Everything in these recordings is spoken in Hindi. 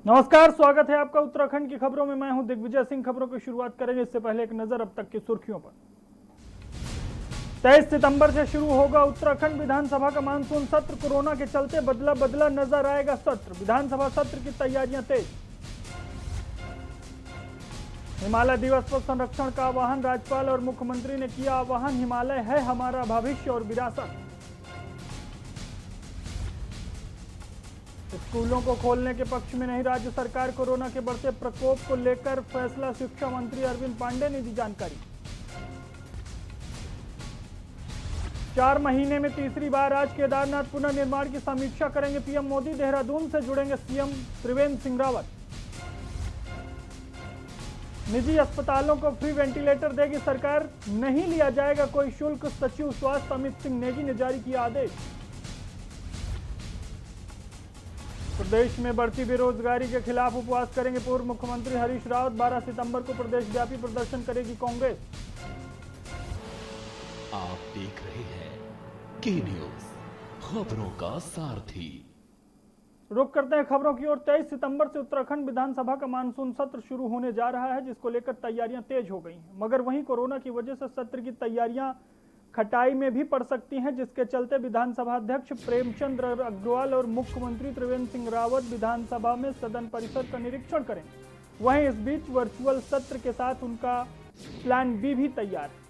नमस्कार, स्वागत है आपका उत्तराखंड की खबरों में। मैं हूं दिग्विजय सिंह। खबरों की शुरुआत करेंगे इससे पहले एक नजर अब तक की सुर्खियों पर। 23 सितंबर से शुरू होगा उत्तराखंड विधानसभा का मानसून सत्र। कोरोना के चलते बदला नजर आएगा सत्र। विधानसभा सत्र की तैयारियां तेज। हिमालय दिवस पर संरक्षण का आह्वान। राज्यपाल और मुख्यमंत्री ने किया आह्वान। हिमालय है हमारा भविष्य और विरासत। स्कूलों को खोलने के पक्ष में नहीं राज्य सरकार। कोरोना के बढ़ते प्रकोप को लेकर फैसला। शिक्षा मंत्री अरविंद पांडे ने दी जानकारी। 4 महीने में तीसरी बार आज केदारनाथ पुनर्निर्माण की समीक्षा करेंगे पीएम मोदी। देहरादून से जुड़ेंगे सीएम त्रिवेंद्र सिंह रावत। निजी अस्पतालों को फ्री वेंटिलेटर देगी सरकार। नहीं लिया जाएगा कोई शुल्क। सचिव स्वास्थ्य अमित सिंह नेगी ने जारी किया आदेश। प्रदेश में बढ़ती बेरोजगारी के खिलाफ उपवास करेंगे पूर्व मुख्यमंत्री हरीश रावत। 12 सितंबर को प्रदेशव्यापी प्रदर्शन करेगी कांग्रेस। आप देख रहे हैं के न्यूज, खबरों का सारथी। रुक करते हैं खबरों की ओर। 23 सितंबर से उत्तराखंड विधानसभा का मानसून सत्र शुरू होने जा रहा है, जिसको लेकर तैयारियां तेज हो गई हैं। मगर वहीं कोरोना की वजह से सत्र की तैयारियां खटाई में भी पड़ सकती हैं, जिसके चलते विधानसभा अध्यक्ष प्रेमचंद अग्रवाल और मुख्यमंत्री त्रिवेंद्र सिंह रावत विधानसभा में सदन परिसर का निरीक्षण करेंगे। वहीं इस बीच वर्चुअल सत्र के साथ उनका प्लान बी भी तैयार है।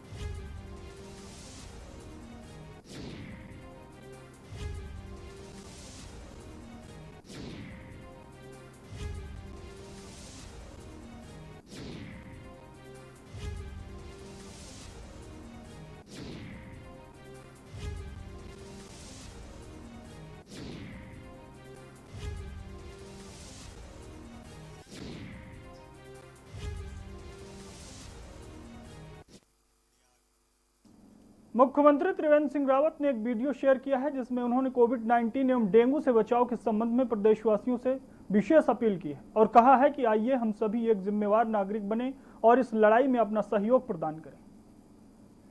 मुख्यमंत्री त्रिवेंद्र सिंह रावत ने एक वीडियो शेयर किया है, जिसमें उन्होंने कोविड-19 एवं डेंगू से बचाव के संबंध में प्रदेशवासियों से विशेष अपील की है और कहा है कि आइए हम सभी एक जिम्मेवार नागरिक बने और इस लड़ाई में अपना सहयोग प्रदान करें।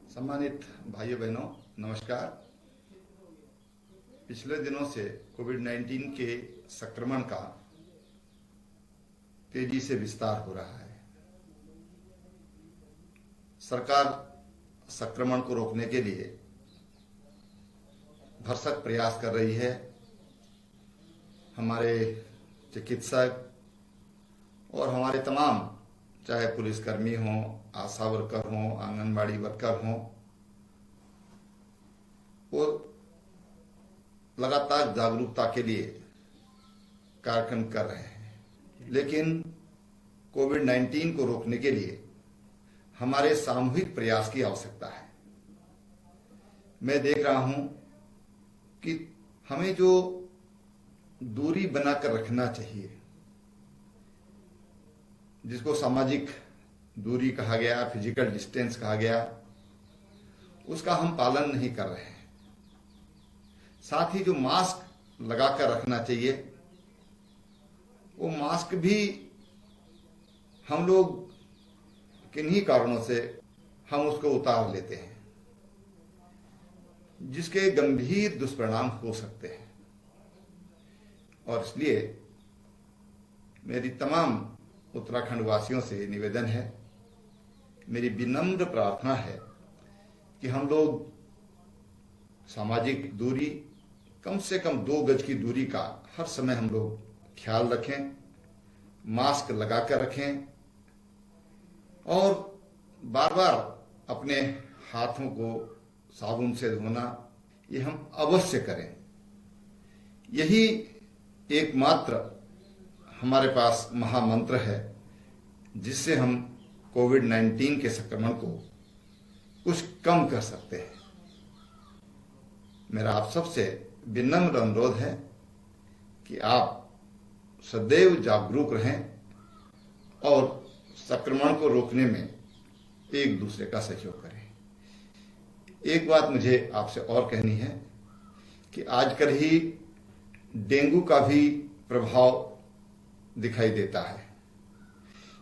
सम्मानित भाइयों बहनों, नमस्कार। पिछले दिनों से कोविड-19 के संक्रमण का तेजी से विस्तार हो रहा है। सरकार संक्रमण को रोकने के लिए भरसक प्रयास कर रही है। हमारे चिकित्सक और हमारे तमाम, चाहे पुलिसकर्मी हों, आशा वर्कर हों, आंगनबाड़ी वर्कर हों, वो लगातार जागरूकता के लिए कार्यक्रम कर रहे हैं। लेकिन कोविड-19 को रोकने के लिए हमारे सामूहिक प्रयास की आवश्यकता है। मैं देख रहा हूं कि हमें जो दूरी बनाकर रखना चाहिए, जिसको सामाजिक दूरी कहा गया, फिजिकल डिस्टेंस कहा गया, उसका हम पालन नहीं कर रहे हैं। साथ ही जो मास्क लगाकर रखना चाहिए, वो मास्क भी हम लोग किन्हीं कारणों से हम उसको उतार लेते हैं, जिसके गंभीर दुष्परिणाम हो सकते हैं। और इसलिए मेरी तमाम उत्तराखंड वासियों से निवेदन है, मेरी विनम्र प्रार्थना है कि हम लोग सामाजिक दूरी, कम से कम 2 गज की दूरी का हर समय हम लोग ख्याल रखें, मास्क लगाकर रखें और बार बार अपने हाथों को साबुन से धोना, ये हम अवश्य करें। यही एकमात्र हमारे पास महामंत्र है, जिससे हम कोविड-19 के संक्रमण को कुछ कम कर सकते हैं। मेरा आप सबसे विनम्र अनुरोध है कि आप सदैव जागरूक रहें और संक्रमण को रोकने में एक दूसरे का सहयोग करें। एक बात मुझे आपसे और कहनी है कि आजकल ही डेंगू का भी प्रभाव दिखाई देता है।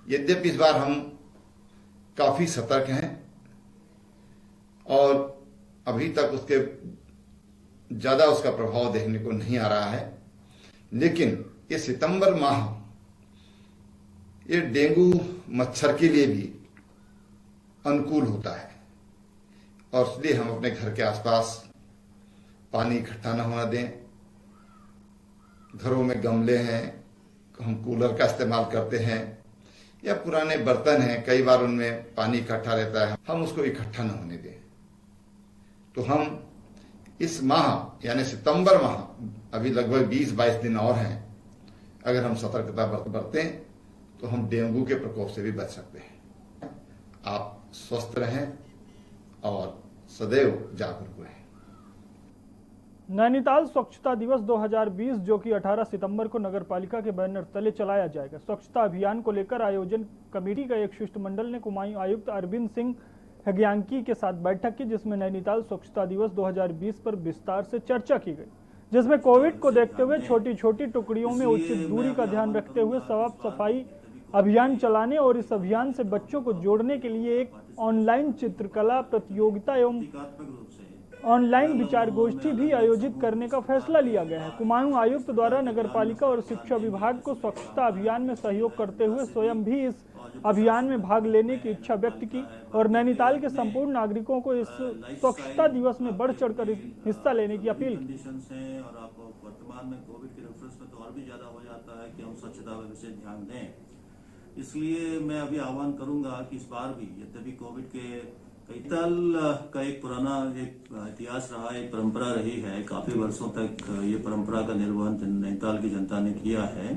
यद्यपि इस बार हम काफी सतर्क हैं और अभी तक उसके ज्यादा उसका प्रभाव देखने को नहीं आ रहा है, लेकिन ये सितंबर माह ये डेंगू मच्छर के लिए भी अनुकूल होता है और इसलिए हम अपने घर के आसपास पानी इकट्ठा न होना दें। घरों में गमले हैं, हम कूलर का इस्तेमाल करते हैं या पुराने बर्तन हैं, कई बार उनमें पानी इकट्ठा रहता है, हम उसको इकट्ठा न होने दें। तो हम इस माह यानी सितंबर माह, अभी लगभग 20-22 दिन और हैं, अगर हम सतर्कता बरतें तो हम डेंगू के प्रकोप से भी बच सकते हैं। आप स्वस्थ रहें और सदैव जागरूक रहें। नैनीताल स्वच्छता दिवस 2020 जो कि 18 सितंबर को नगर पालिका के बैनर तले चलाया जाएगा। स्वच्छता अभियान को लेकर आयोजन कमेटी का एक शिष्टमंडल ने कुमाऊं आयुक्त अरविंद सिंह हग्यांकी के साथ बैठक की, जिसमें नैनीताल स्वच्छता दिवस 2020 पर विस्तार से चर्चा की गई, जिसमें कोविड को देखते हुए छोटी छोटी टुकड़ियों में उचित दूरी का ध्यान रखते हुए साफ सफाई अभियान चलाने और इस अभियान से बच्चों को जोड़ने के लिए एक ऑनलाइन चित्रकला प्रतियोगिता एवं ऑनलाइन विचार गोष्ठी भी आयोजित करने का फैसला लिया गया है। कुमाऊं आयुक्त द्वारा नगरपालिका और शिक्षा विभाग को स्वच्छता अभियान में सहयोग करते हुए स्वयं भी इस अभियान में भाग लेने की इच्छा व्यक्त की और नैनीताल के संपूर्ण नागरिकों को इस स्वच्छता दिवस में बढ़ चढ़कर हिस्सा लेने की अपील की। और आप वर्तमान में कोविड के रेफरेंस में तो और भी ज्यादा हो जाता है कि हम स्वच्छता पर विशेष ध्यान दें। इसलिए मैं अभी आह्वान करूंगा कि इस बार भी यद्यपि कोविड के नैनीताल का एक पुराना इतिहास रहा, एक परंपरा रही है, काफी वर्षों तक ये परंपरा का निर्वहन नैनीताल की जनता ने किया है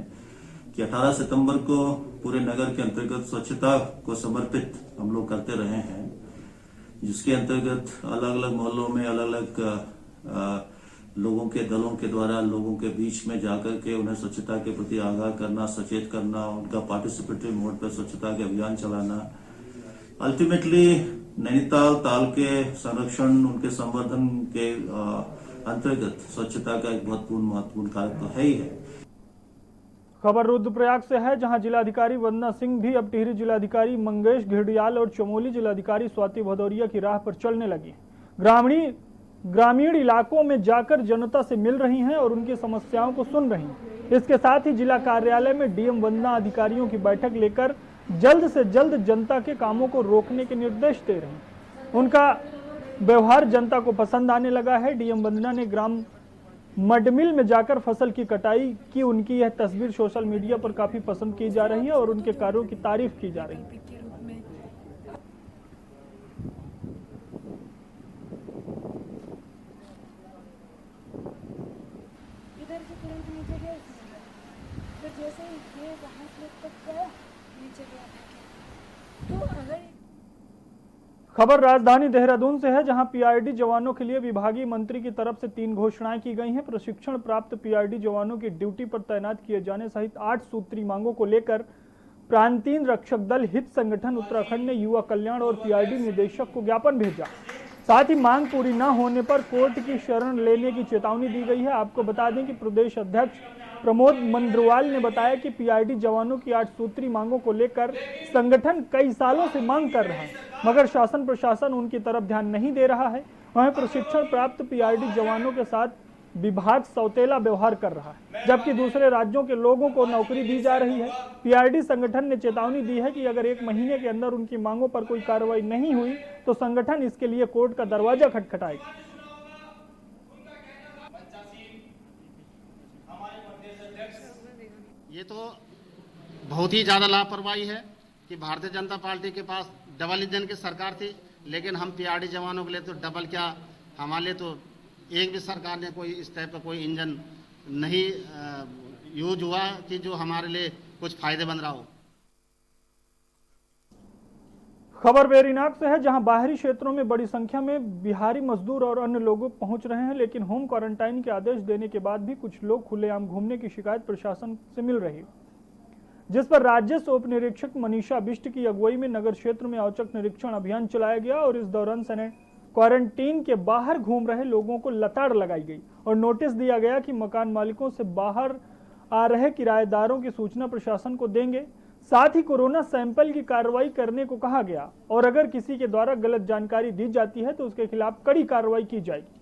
कि 18 सितंबर को पूरे नगर के अंतर्गत स्वच्छता को समर्पित हम लोग करते रहे हैं, जिसके अंतर्गत अलग अलग मोहल्लों में अलग अलग लोगों के दलों के द्वारा लोगों के बीच में जाकर के उन्हें स्वच्छता के प्रति आगाह करना, सचेत करना, उनका पार्टिसिपेटरी मोड पर स्वच्छता के अभियान चलाना। अल्टीमेटली नैनीताल ताल के संरक्षण, उनके संवर्धन के अंतर्गत स्वच्छता का एक महत्वपूर्ण कारक तो है ही है। खबर रुद्रप्रयाग से है, जहां जिलाधिकारी वंदना सिंह भी अब टिहरी जिलाधिकारी मंगेश घिरडियाल और चमोली जिलाधिकारी स्वाति भदौरिया की राह पर चलने लगी। ग्रामीण इलाकों में जाकर जनता से मिल रही हैं और उनकी समस्याओं को सुन रही हैं। इसके साथ ही जिला कार्यालय में डीएम वंदना अधिकारियों की बैठक लेकर जल्द से जल्द जनता के कामों को रोकने के निर्देश दे रहे हैं। उनका व्यवहार जनता को पसंद आने लगा है। डीएम वंदना ने ग्राम मडमिल में जाकर फसल की कटाई की, उनकी यह तस्वीर सोशल मीडिया पर काफी पसंद की जा रही है और उनके कार्यों की तारीफ की जा रही है। खबर राजधानी देहरादून से है, जहां पीआरडी जवानों के लिए विभागीय मंत्री की तरफ से 3 घोषणाएं की गई हैं। प्रशिक्षण प्राप्त पीआरडी जवानों की ड्यूटी पर तैनात किए जाने सहित 8 सूत्री मांगों को लेकर प्रांतीय रक्षक दल हित संगठन उत्तराखंड ने युवा कल्याण और पीआरडी निदेशक को ज्ञापन भेजा। साथ ही मांग पूरी न होने पर कोर्ट की शरण लेने की चेतावनी दी गई है। आपको बता दें कि प्रदेश अध्यक्ष प्रमोद मंद्रवाल ने बताया कि पीआरडी जवानों की 8 सूत्री मांगों को लेकर संगठन कई सालों से मांग कर रहा है, मगर शासन प्रशासन उनकी तरफ ध्यान नहीं दे रहा है। वहीं प्रशिक्षण प्राप्त पीआरडी जवानों के साथ विभाग सौतेला व्यवहार कर रहा है, जबकि दूसरे राज्यों के लोगों को नौकरी दी जा रही है। पीआरडी संगठन ने चेतावनी दी है कि अगर 1 महीने के अंदर उनकी मांगों पर कोई कार्रवाई नहीं हुई तो संगठन इसके लिए कोर्ट का दरवाजा खटखटाएगा। ये तो बहुत ही ज़्यादा लापरवाही है कि भारतीय जनता पार्टी के पास डबल इंजन की सरकार थी, लेकिन हम पीआरडी जवानों के लिए तो डबल क्या, हमारे लिए तो एक भी सरकार ने कोई इस टाइप का कोई इंजन नहीं यूज हुआ कि जो हमारे लिए कुछ फायदेमंद रहा हो। खबर वेरीनाग से है, जहां बाहरी क्षेत्रों में बड़ी संख्या में बिहारी मजदूर और अन्य लोग पहुंच रहे हैं, लेकिन होम क्वारंटाइन के आदेश देने के बाद भी कुछ लोग खुलेआम घूमने की शिकायत प्रशासन से मिल रही है, जिस पर राजस्व उप निरीक्षक मनीषा बिष्ट की अगुवाई में नगर क्षेत्र में औचक निरीक्षण अभियान चलाया गया और इस दौरान क्वारंटीन के बाहर घूम रहे लोगों को लताड़ लगाई गई और नोटिस दिया गया कि मकान मालिकों से बाहर आ रहे किराएदारों की सूचना प्रशासन को देंगे। साथ ही कोरोना सैंपल की कार्रवाई करने को कहा गया और अगर किसी के द्वारा गलत जानकारी दी जाती है तो उसके खिलाफ कड़ी कार्रवाई की जाएगी।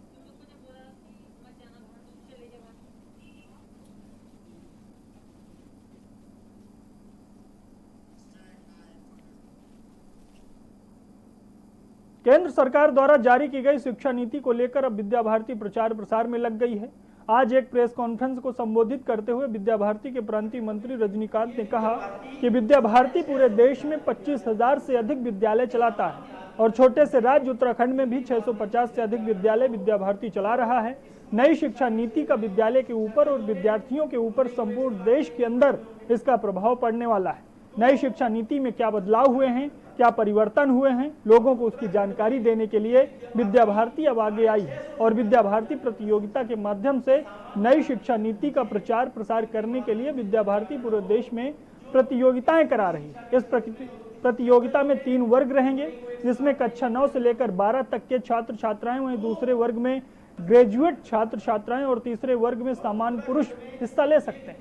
केंद्र सरकार द्वारा जारी की गई शिक्षा नीति को लेकर अब विद्या भारती प्रचार प्रसार में लग गई है। आज एक प्रेस कॉन्फ्रेंस को संबोधित करते हुए विद्या भारती के प्रांतीय मंत्री रजनीकांत ने कहा कि विद्या भारती पूरे देश में 25,000 से अधिक विद्यालय चलाता है और छोटे से राज्य उत्तराखंड में भी 650 से अधिक विद्यालय विद्या भारती चला रहा है। नई शिक्षा नीति का विद्यालय के ऊपर और विद्यार्थियों के ऊपर संपूर्ण देश के अंदर इसका प्रभाव पड़ने वाला है। नई शिक्षा नीति में क्या बदलाव हुए हैं, क्या परिवर्तन हुए हैं, लोगों को उसकी जानकारी देने के लिए विद्या भारती अब आगे आई है और विद्या भारती प्रतियोगिता के माध्यम से नई शिक्षा नीति का प्रचार प्रसार करने के लिए विद्या भारती पूरे देश में प्रतियोगिताएं करा रही है। इस प्रतियोगिता में 3 वर्ग रहेंगे, जिसमें कक्षा 9 से लेकर 12 तक के छात्र छात्राएं, वहीं दूसरे वर्ग में ग्रेजुएट छात्र छात्राएं और तीसरे वर्ग में सामान्य पुरुष हिस्सा ले सकते हैं।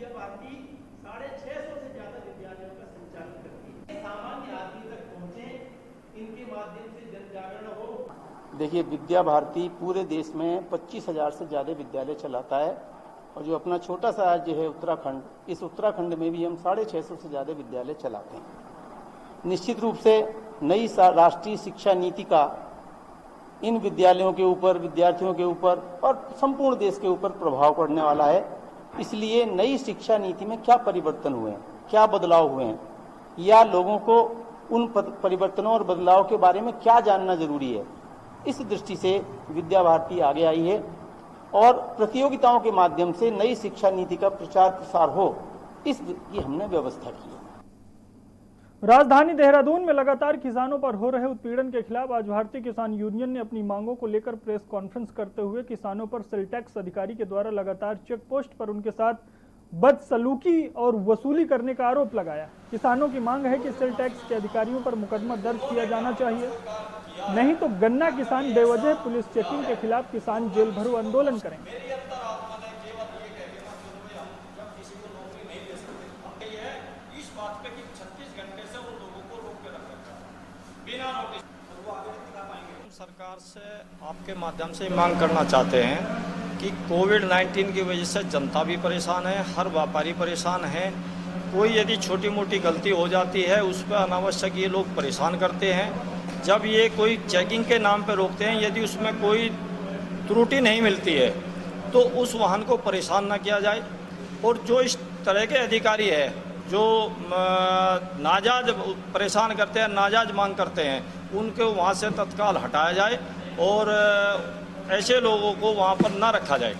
देखिए, विद्या भारती पूरे देश में 25,000 से ज़्यादा विद्यालय चलाता है और जो अपना छोटा सा राज्य है उत्तराखंड, इस उत्तराखंड में भी हम 650 से ज़्यादा विद्यालय चलाते हैं। निश्चित रूप से नई राष्ट्रीय शिक्षा नीति का इन विद्यालयों के ऊपर, विद्यार्थियों के ऊपर और संपूर्ण देश के ऊपर प्रभाव पड़ने वाला है। इसलिए नई शिक्षा नीति में क्या परिवर्तन हुए हैं, क्या बदलाव हुए हैं, या लोगों को उन परिवर्तनों और बदलाव के बारे में क्या जानना जरूरी है, इस दृष्टि से विद्या भारती आगे आई है और प्रतियोगिताओं के माध्यम से नई शिक्षा नीति का प्रचार प्रसार हो, इसकी हमने व्यवस्था की है। राजधानी देहरादून में लगातार किसानों पर हो रहे उत्पीड़न के खिलाफ आज भारतीय किसान यूनियन ने अपनी मांगों को लेकर प्रेस कॉन्फ्रेंस करते हुए किसानों पर सेल टैक्स अधिकारी के द्वारा लगातार चेक पोस्ट पर उनके साथ बदसलूकी और वसूली करने का आरोप लगाया। किसानों की मांग है कि सेल टैक्स के अधिकारियों पर मुकदमा दर्ज किया जाना चाहिए, नहीं तो गन्ना किसान बेवजह पुलिस चेकिंग के खिलाफ किसान जेल भरो आंदोलन करेंगे। सरकार से आपके माध्यम से मांग करना चाहते हैं कि कोविड-19 की वजह से जनता भी परेशान है, हर व्यापारी परेशान है। कोई यदि छोटी मोटी गलती हो जाती है उस पर अनावश्यक ये लोग परेशान करते हैं। जब ये कोई चेकिंग के नाम पर रोकते हैं, यदि उसमें कोई त्रुटि नहीं मिलती है तो उस वाहन को परेशान न किया जाए। और जो इस तरह के अधिकारी है जो नाजायज परेशान करते हैं, नाजायज मांग करते हैं, उनको वहाँ से तत्काल हटाया जाए और ऐसे लोगों को वहाँ पर न रखा जाए।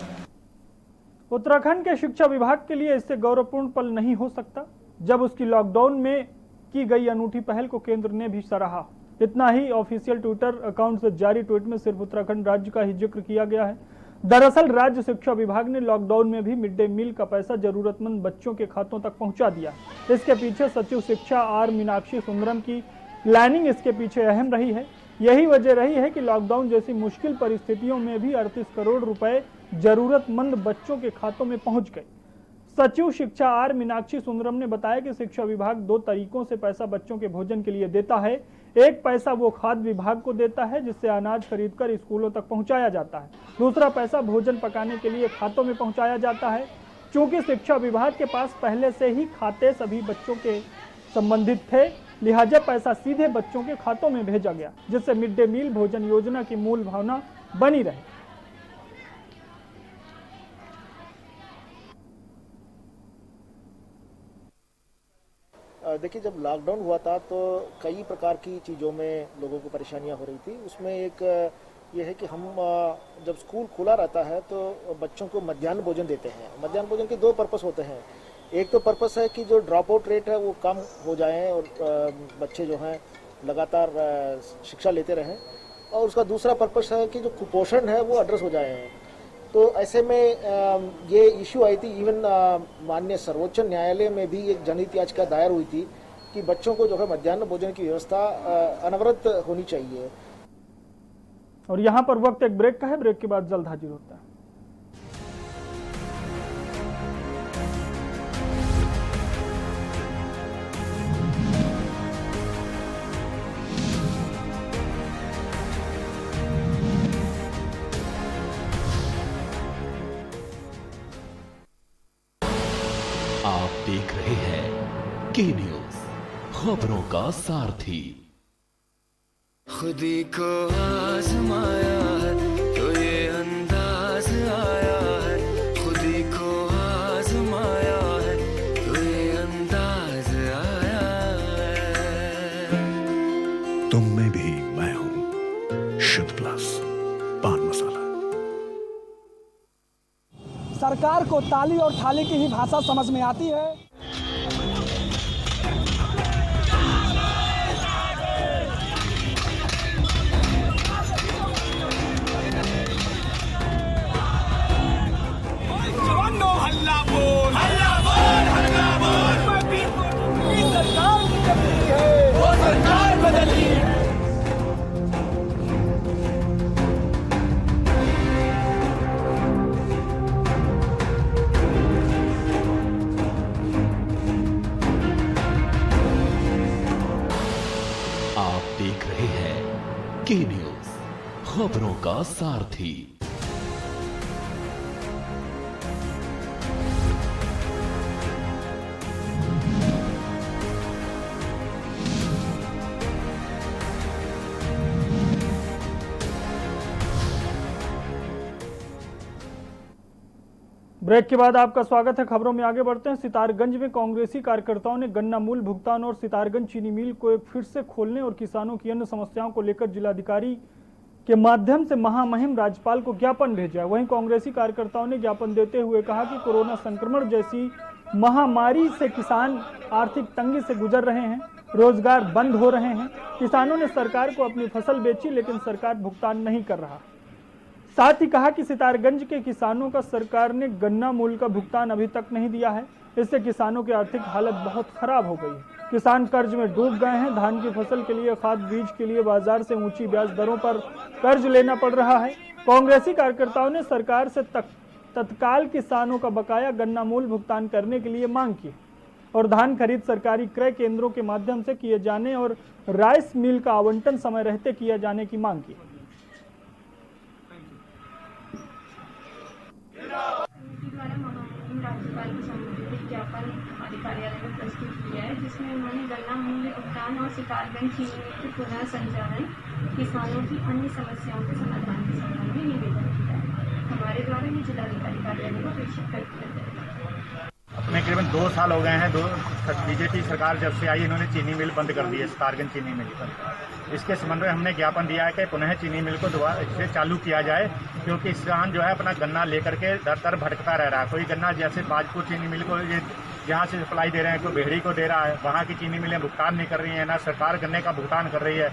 उत्तराखंड के शिक्षा विभाग के लिए इससे गौरवपूर्ण पल नहीं हो सकता जब उसकी लॉकडाउन में की गई अनूठी पहल को केंद्र ने भी सराहा। इतना ही, ऑफिशियल ट्विटर अकाउंट से जारी ट्वीट में सिर्फ उत्तराखंड राज्य का ही जिक्र किया गया है। दरअसल राज्य शिक्षा विभाग ने लॉकडाउन में भी मिड डे मील का पैसा जरूरतमंद बच्चों के खातों तक पहुंचा दिया। इसके पीछे सचिव शिक्षा आर मीनाक्षी सुंदरम की प्लानिंग इसके पीछे अहम रही है। यही वजह रही है कि लॉकडाउन जैसी मुश्किल परिस्थितियों में भी 38 करोड़ रुपए जरूरतमंद बच्चों के खातों में पहुंच गए। सचिव शिक्षा आर मीनाक्षी सुंदरम ने बताया कि शिक्षा विभाग 2 तरीकों से पैसा बच्चों के भोजन के लिए देता है। एक पैसा वो खाद्य विभाग को देता है जिससे अनाज खरीदकर स्कूलों तक पहुंचाया जाता है। दूसरा पैसा भोजन पकाने के लिए खातों में पहुंचाया जाता है। चूंकि शिक्षा विभाग के पास पहले से ही खाते सभी बच्चों के संबंधित थे, लिहाजा पैसा सीधे बच्चों के खातों में भेजा गया, जिससे मिड डे मील भोजन योजना की मूल भावना बनी रहे। देखिए, जब लॉकडाउन हुआ था तो कई प्रकार की चीज़ों में लोगों को परेशानियां हो रही थी। उसमें एक ये है कि हम जब स्कूल खुला रहता है तो बच्चों को मध्याह्न भोजन देते हैं। मध्याह्न भोजन के 2 पर्पस होते हैं। एक तो पर्पस है कि जो ड्रॉप आउट रेट है वो कम हो जाए और बच्चे जो हैं लगातार शिक्षा लेते रहें, और उसका दूसरा पर्पस है कि जो कुपोषण है वो एड्रेस हो जाए। तो ऐसे में ये इश्यू आई थी। इवन माननीय सर्वोच्च न्यायालय में भी एक जनहित याचिका दायर हुई थी कि बच्चों को जो है मध्याह्न भोजन की व्यवस्था अनवरत होनी चाहिए। और यहाँ पर वक्त एक ब्रेक का है, ब्रेक के बाद जल्द हाजिर होता है। आप देख रहे हैं के न्यूज, खबरों का सारथी। खुदी को आजमाया है तो ये अंदाज आया है, खुदी को आजमाया है तो ये अंदाज आया है। तुम में भी मैं हूं, शुद्ध प्लस पान मसाला। सरकार को ताली और थाली की ही भाषा समझ में आती है। आप देख रहे हैं के न्यूज, खबरों का सारथी। ब्रेक के बाद आपका स्वागत है। खबरों में आगे बढ़ते हैं। सितारगंज में कांग्रेसी कार्यकर्ताओं ने गन्ना मूल भुगतान और सितारगंज चीनी मिल को एक फिर से खोलने और किसानों की अन्य समस्याओं को लेकर जिलाधिकारी के माध्यम से महामहिम राज्यपाल को ज्ञापन भेजा। वहीं कांग्रेसी कार्यकर्ताओं ने ज्ञापन देते हुए कहा कि कोरोना संक्रमण जैसी महामारी से किसान आर्थिक तंगी से गुजर रहे हैं, रोजगार बंद हो रहे हैं। किसानों ने सरकार को अपनी फसल बेची, लेकिन सरकार भुगतान नहीं कर रहा। साथ ही कहा कि सितारगंज के किसानों का सरकार ने गन्ना मूल्य का भुगतान अभी तक नहीं दिया है। इससे किसानों की आर्थिक हालत बहुत खराब हो गई है। किसान कर्ज में डूब गए हैं। धान की फसल के लिए, खाद बीज के लिए बाजार से ऊंची ब्याज दरों पर कर्ज लेना पड़ रहा है। कांग्रेसी कार्यकर्ताओं ने सरकार से तत्काल किसानों का बकाया गन्ना मूल्य भुगतान करने के लिए मांग की और धान खरीद सरकारी क्रय केंद्रों के माध्यम से किए जाने और राइस मिल का आवंटन समय रहते किया जाने की मांग की। द्वारा महामहिम राज्यपाल को संबोधित एक ज्ञापन हमारे कार्यालय में प्रस्तुत किया है, जिसमें उन्होंने गन्ना मूल्य भुगतान और सितारगंज चीनी मिल के पुनः संचालन, किसानों की अन्य समस्याओं के समाधान के संबंध में निवेदन किया है। हमारे द्वारा ये जिलाधिकारी कार्यालय को प्रेषित कर दिया जाएगा। अपने करीबन 2 साल हो गए हैं। बीजेपी सरकार जब से आई, इन्होंने चीनी मिल बंद कर दी है, सितारगंज चीनी मिल बंद। इसके संबंध में हमने ज्ञापन दिया है कि पुनः चीनी मिल को दोबारा से चालू किया जाए, क्योंकि किसान जो है अपना गन्ना लेकर के दर दर भटकता रह रहा है। कोई गन्ना जैसे बाजपुर चीनी मिल को जहाँ से सप्लाई दे रहे हैं, कोई बेहड़ी को दे रहा है, वहाँ की चीनी मिलें भुगतान नहीं कर रही है, ना सरकार गन्ने का भुगतान कर रही है।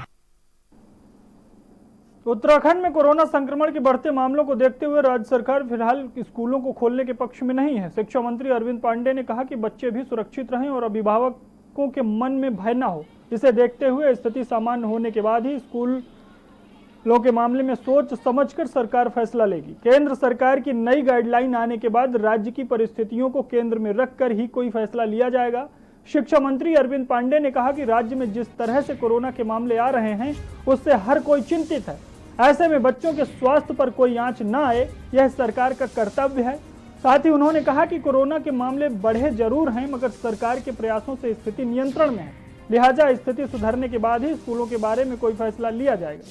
उत्तराखंड में कोरोना संक्रमण के बढ़ते मामलों को देखते हुए राज्य सरकार फिलहाल स्कूलों को खोलने के पक्ष में नहीं है। शिक्षा मंत्री अरविंद पांडे ने कहा कि बच्चे भी सुरक्षित रहें और अभिभावकों के मन में भय न हो। इसे देखते हुए स्थिति सामान्य होने के बाद ही स्कूलों के मामले में सोच समझकर सरकार फैसला लेगी। केंद्र सरकार की नई गाइडलाइन आने के बाद राज्य की परिस्थितियों को केंद्र में रखकर ही कोई फैसला लिया जाएगा। शिक्षा मंत्री अरविंद पांडे ने कहा कि राज्य में जिस तरह से कोरोना के मामले आ रहे हैं, उससे हर कोई चिंतित है। ऐसे में बच्चों के स्वास्थ्य पर कोई आंच न आए, यह सरकार का कर्तव्य है। साथ ही उन्होंने कहा कि कोरोना के मामले बढ़े जरूर हैं, मगर सरकार के प्रयासों से स्थिति नियंत्रण में है। लिहाजा स्थिति सुधरने के बाद ही स्कूलों के बारे में कोई फैसला लिया जाएगा।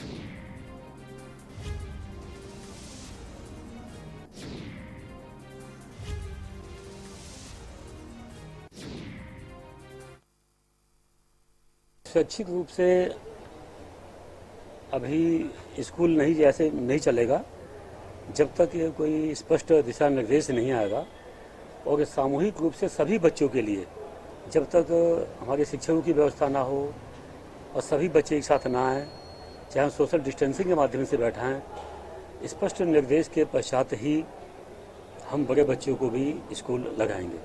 स्वैच्छिक रूप से अभी स्कूल नहीं चलेगा जब तक ये कोई स्पष्ट दिशा निर्देश नहीं आएगा, और सामूहिक रूप से सभी बच्चों के लिए जब तक हमारे शिक्षकों की व्यवस्था ना हो और सभी बच्चे एक साथ ना आए, चाहे हम सोशल डिस्टेंसिंग के माध्यम से बैठाएं, स्पष्ट निर्देश के पश्चात ही हम बड़े बच्चों को भी स्कूल लगाएंगे।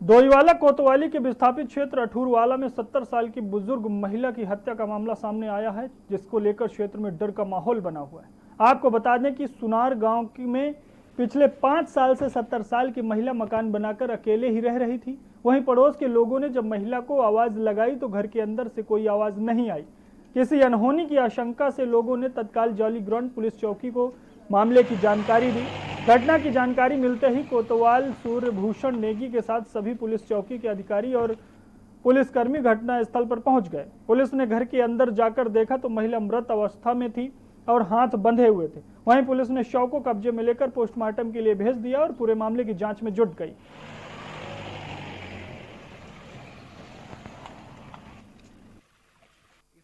डोईवाला कोतवाली के विस्थापित क्षेत्र अठूरवाला में 70 साल की बुजुर्ग महिला की हत्या का मामला सामने आया है, जिसको लेकर क्षेत्र में डर का माहौल बना हुआ है। आपको बता दें कि सुनार गांव में पिछले 5 साल से 70 साल की महिला मकान बनाकर अकेले ही रह रही थी। वहीं पड़ोस के लोगों ने जब महिला को आवाज लगाई तो घर के अंदर से कोई आवाज नहीं आई। किसी अनहोनी की आशंका से लोगों ने तत्काल जॉली ग्राउंड पुलिस चौकी को मामले की जानकारी दी। घटना की जानकारी मिलते ही कोतवाल सूर्यभूषण नेगी के साथ सभी पुलिस चौकी के अधिकारी और पुलिसकर्मी घटनास्थल पर पहुंच गए। पुलिस ने घर के अंदर जाकर देखा तो महिला मृत अवस्था में थी और हाथ बंधे हुए थे। वहीं पुलिस ने शव को कब्जे में लेकर पोस्टमार्टम के लिए भेज दिया और पूरे मामले की जांच में जुट गई।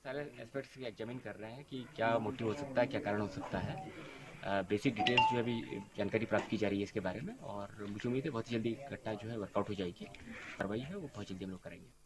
सारे एस्पेक्ट्स की एग्जामिन कर रहे हैं कि क्या मोटिव हो सकता है, क्या कारण हो सकता है। बेसिक डिटेल्स जो है अभी जानकारी प्राप्त की जा रही है इसके बारे में, और मुझे उम्मीद है बहुत ही जल्दी घटना जो है वर्कआउट हो जाएगी। कार्रवाई है वो बहुत जल्दी हम लोग करेंगे।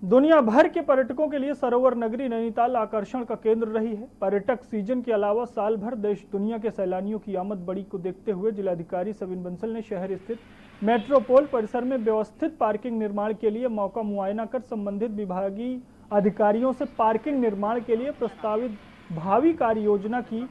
दुनिया भर के पर्यटकों के लिए सरोवर नगरी नैनीताल आकर्षण का केंद्र रही है। पर्यटक सीजन के अलावा साल भर देश दुनिया के सैलानियों की आमद बड़ी को देखते हुए जिलाधिकारी सविन बंसल ने शहर स्थित मेट्रोपोल परिसर में व्यवस्थित पार्किंग निर्माण के लिए मौका मुआयना कर संबंधित विभागीय अधिकारियों से पार्किंग निर्माण के लिए प्रस्तावित भावी कार्य योजना की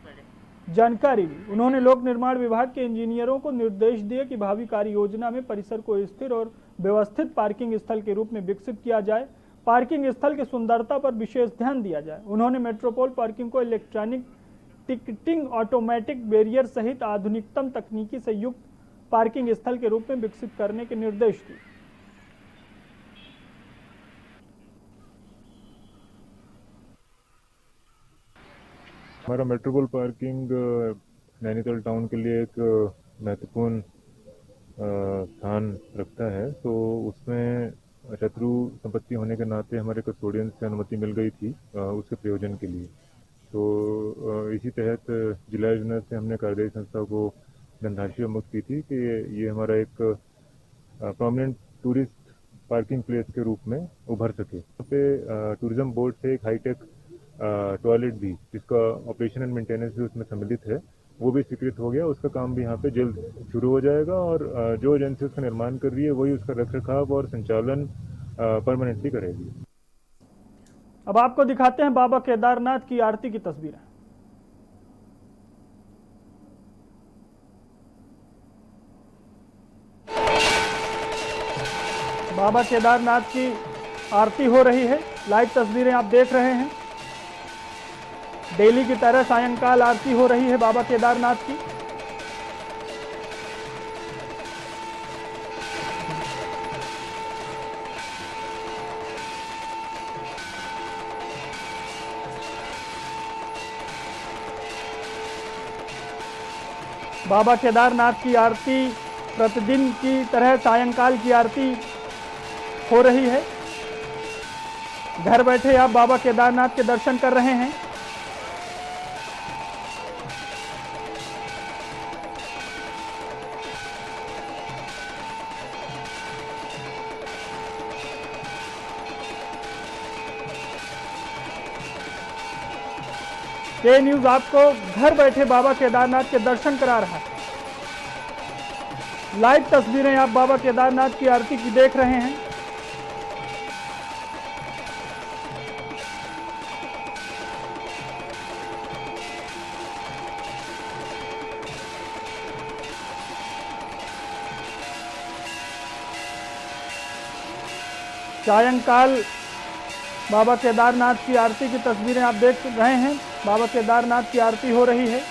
जानकारी ली। उन्होंने लोक निर्माण विभाग के इंजीनियरों को निर्देश दिए कि भावी कार्य योजना में परिसर को स्थिर और व्यवस्थित पार्किंग स्थल के रूप में विकसित किया जाए। पार्किंग स्थल की सुंदरता पर विशेष ध्यान दिया जाए। उन्होंने मेट्रोपोल पार्किंग को इलेक्ट्रॉनिक टिकटिंग, ऑटोमेटिक बैरियर सहित आधुनिकतम तकनीकी से युक्त पार्किंग स्थल के रूप में विकसित करने के निर्देश दिए। हमारा मेट्रोपोल पार्किंग नैनीताल टाउन के लिए एक महत्वपूर्ण स्थान रखता है। तो उसमें शत्रु संपत्ति होने के नाते हमारे कस्टोडियन से अनुमति मिल गई थी उसके प्रयोजन के लिए। तो इसी तहत जिला योजना से हमने कार्यदायी संस्था को धनराशि मुक्त की थी कि ये हमारा एक प्रोमिनेंट टूरिस्ट पार्किंग प्लेस के रूप में उभर सके। यहाँ पे टूरिज्म बोर्ड से एक हाईटेक टॉयलेट भी, जिसका ऑपरेशन एंड मेंटेनेंस भी उसमें सम्मिलित है, वो भी स्वीकृत हो गया। उसका काम भी यहाँ पे जल्द शुरू हो जाएगा और जो एजेंसी उसका निर्माण कर रही है वही उसका रखरखाव और संचालन परमानेंटली करेगी। अब आपको दिखाते हैं बाबा केदारनाथ की आरती की तस्वीरें। बाबा केदारनाथ की आरती हो रही है। लाइव तस्वीरें आप देख रहे हैं। डेली की तरह सायंकाल आरती हो रही है बाबा केदारनाथ की। बाबा केदारनाथ की आरती प्रतिदिन की तरह सायंकाल की आरती हो रही है। घर बैठे आप बाबा केदारनाथ के दर्शन कर रहे हैं। के न्यूज आपको घर बैठे बाबा केदारनाथ के दर्शन करा रहा है। लाइव तस्वीरें आप बाबा केदारनाथ की आरती की देख रहे हैं। सायंकाल बाबा केदारनाथ की आरती की तस्वीरें आप देख रहे हैं। बाबा केदारनाथ की आरती हो रही है।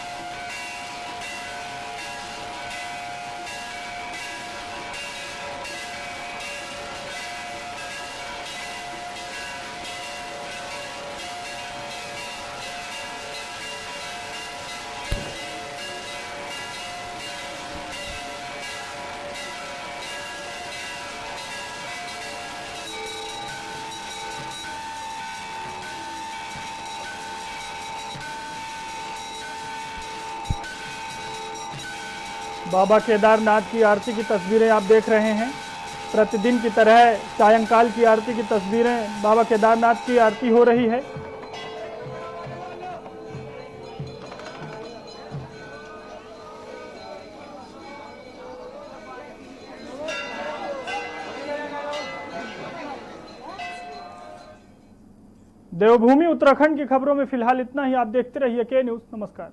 बाबा केदारनाथ की आरती की तस्वीरें आप देख रहे हैं। प्रतिदिन की तरह सायंकाल की आरती की तस्वीरें बाबा केदारनाथ की आरती हो रही है। देवभूमि उत्तराखंड की खबरों में फिलहाल इतना ही। आप देखते रहिए के न्यूज। नमस्कार।